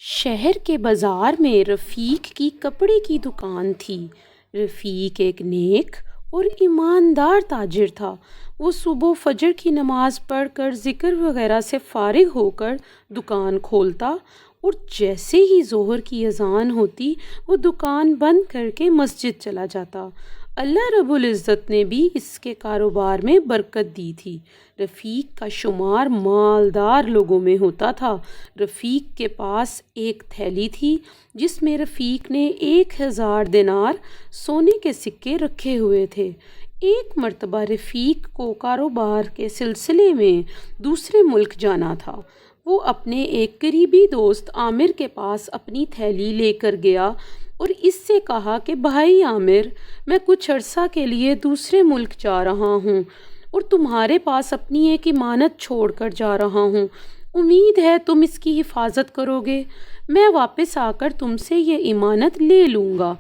شہر کے بازار میں رفیق کی کپڑے کی دکان تھی۔ رفیق ایک نیک اور ایماندار تاجر تھا۔ وہ صبح فجر کی نماز پڑھ کر ذکر وغیرہ سے فارغ ہو کر دکان کھولتا اور جیسے ہی ظہر کی اذان ہوتی وہ دکان بند کر کے مسجد چلا جاتا۔ اللہ رب العزت نے بھی اس کے کاروبار میں برکت دی تھی۔ رفیق کا شمار مالدار لوگوں میں ہوتا تھا۔ رفیق کے پاس ایک تھیلی تھی جس میں رفیق نے 1000 دینار سونے کے سکے رکھے ہوئے تھے۔ ایک مرتبہ رفیق کو کاروبار کے سلسلے میں دوسرے ملک جانا تھا۔ وہ اپنے ایک قریبی دوست عامر کے پاس اپنی تھیلی لے کر گیا اور اس سے کہا کہ بھائی عامر، میں کچھ عرصہ کے لیے دوسرے ملک جا رہا ہوں اور تمہارے پاس اپنی ایک امانت چھوڑ کر جا رہا ہوں۔ امید ہے تم اس کی حفاظت کرو گے۔ میں واپس آ کر تم سے یہ امانت لے لوں گا۔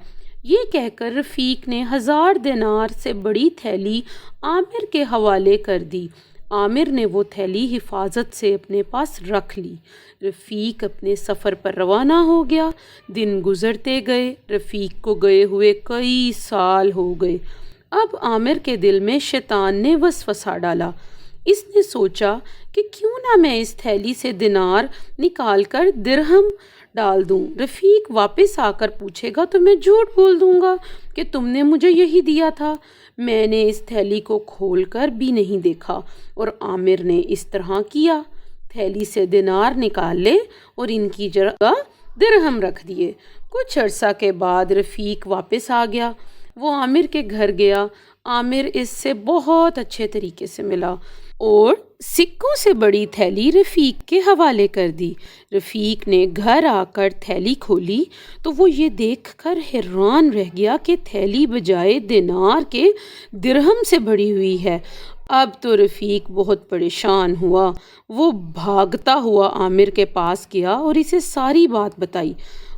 یہ کہہ کر رفیق نے 1000 دینار سے بڑی تھیلی عامر کے حوالے کر دی۔ عامر نے وہ تھیلی حفاظت سے اپنے پاس رکھ لی۔ رفیق اپنے سفر پر روانہ ہو گیا۔ دن گزرتے گئے۔ رفیق کو گئے ہوئے کئی سال ہو گئے۔ اب عامر کے دل میں شیطان نے وسوسہ ڈالا۔ اس نے سوچا کہ کیوں نہ میں اس تھیلی سے دینار نکال کر درہم ڈال دوں۔ رفیق واپس آ کر پوچھے گا تو میں جھوٹ بول دوں گا کہ تم نے مجھے یہی دیا تھا۔ میں نے اس تھیلی کو کھول کر بھی نہیں دیکھا۔ اور عامر نے اس طرح کیا۔ تھیلی سے دینار نکال لے اور ان کی جگہ درہم رکھ دیے۔ کچھ عرصہ کے بعد رفیق واپس آ گیا۔ وہ عامر کے گھر گیا۔ عامر اس سے بہت اچھے طریقے سے ملا اور سکوں سے بڑی تھیلی رفیق کے حوالے کر دی۔ رفیق نے گھر آ کر تھیلی کھولی تو وہ یہ دیکھ کر حیران رہ گیا کہ تھیلی بجائے دینار کے درہم سے بھری ہوئی ہے۔ اب تو رفیق بہت پریشان ہوا۔ وہ بھاگتا ہوا عامر کے پاس گیا اور اسے ساری بات بتائی۔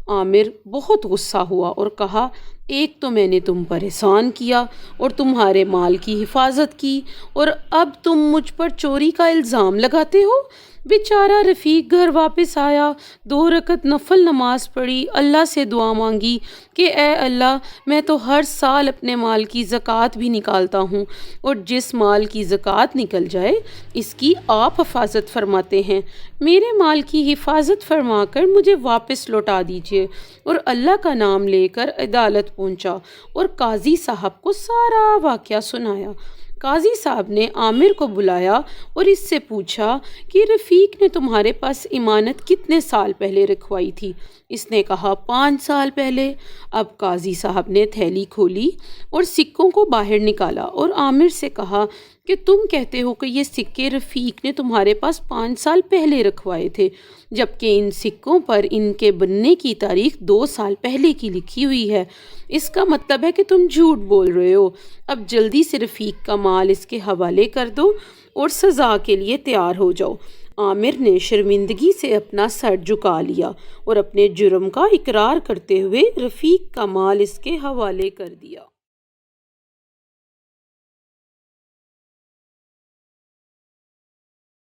عامر بہت غصہ ہوا اور کہا، ایک تو میں نے تم پر احسان کیا اور تمہارے مال کی حفاظت کی اور اب تم مجھ پر چوری کا الزام لگاتے ہو۔ بیچارہ رفیق گھر واپس آیا، 2 رکعت نفل نماز پڑھی، اللہ سے دعا مانگی کہ اے اللہ، میں تو ہر سال اپنے مال کی زکوٰۃ بھی نکالتا ہوں اور جس مال کی زکوٰۃ نکل جائے اس کی آپ حفاظت فرماتے ہیں۔ میرے مال کی حفاظت فرما کر مجھے واپس لوٹا دیجیے۔ اور اللہ کا نام لے کر عدالت پہنچا اور قاضی صاحب کو سارا واقعہ سنایا۔ قاضی صاحب نے عامر کو بلایا اور اس سے پوچھا کہ رفیق نے تمہارے پاس امانت کتنے سال پہلے رکھوائی تھی؟ اس نے کہا 5 سال پہلے۔ اب قاضی صاحب نے تھیلی کھولی اور سکوں کو باہر نکالا اور عامر سے کہا کہ تم کہتے ہو کہ یہ سکے رفیق نے تمہارے پاس 5 سال پہلے رکھوائے تھے، جبکہ ان سکوں پر ان کے بننے کی تاریخ 2 سال پہلے کی لکھی ہوئی ہے۔ اس کا مطلب ہے کہ تم جھوٹ بول رہے ہو۔ اب جلدی سے رفیق کا مال اس کے حوالے کر دو اور سزا کے لیے تیار ہو جاؤ۔ عامر نے شرمندگی سے اپنا سر جھکا لیا اور اپنے جرم کا اقرار کرتے ہوئے رفیق کا مال اس کے حوالے کر دیا۔